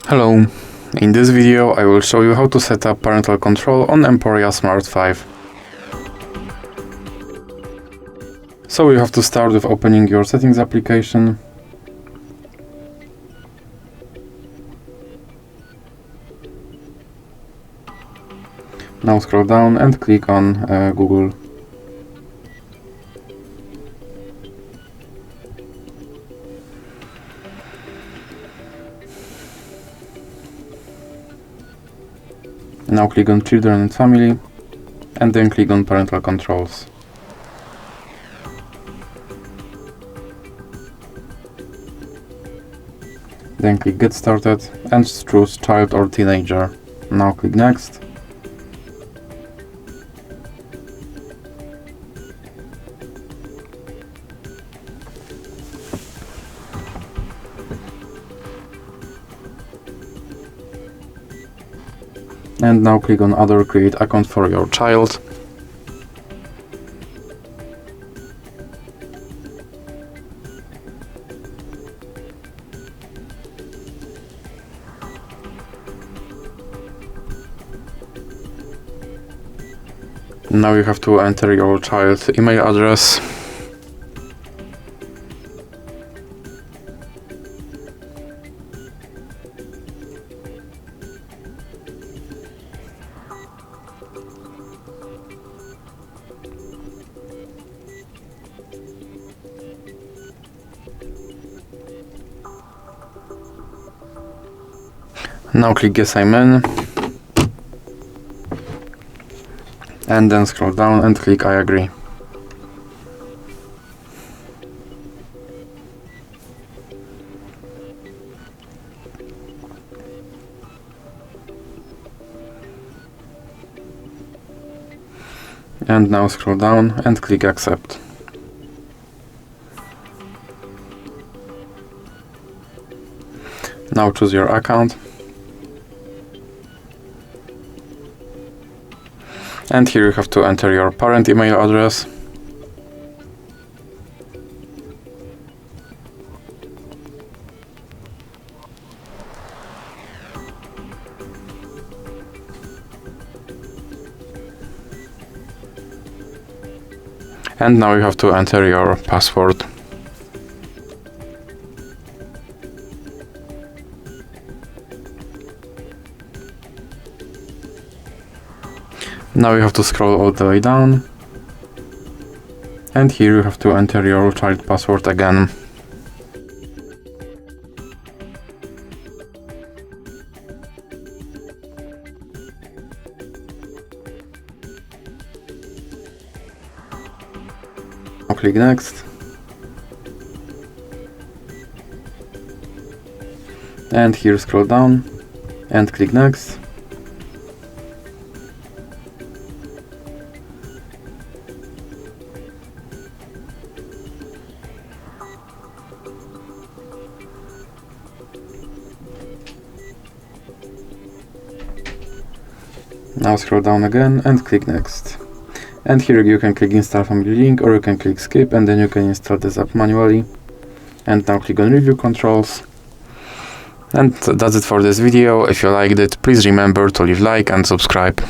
Hello, in this video I will show you how to set up parental control on EMPORIA Smart 5. So you have to start with opening your settings application. Now scroll down and click on Google. Now click on Children and Family, and then click on Parental Controls. Then click Get Started and choose Child or Teenager. Now click Next. And now click on Other, create account for your child. Now you have to enter your child's email address. Now click Yes, I'm in, and then scroll down and click I agree. And now scroll down and click accept. Now choose your account. And here you have to enter your parent email address. And now you have to enter your password. Now you have to scroll all the way down, and here you have to enter your child password again. Now click Next, and here scroll down and click Next. Now scroll down again and click Next. And here you can click Install Family Link, or you can click Skip, and then you can install this app manually. And now click on Review Controls. And that's it for this video. If you liked it, please remember to leave a like and subscribe.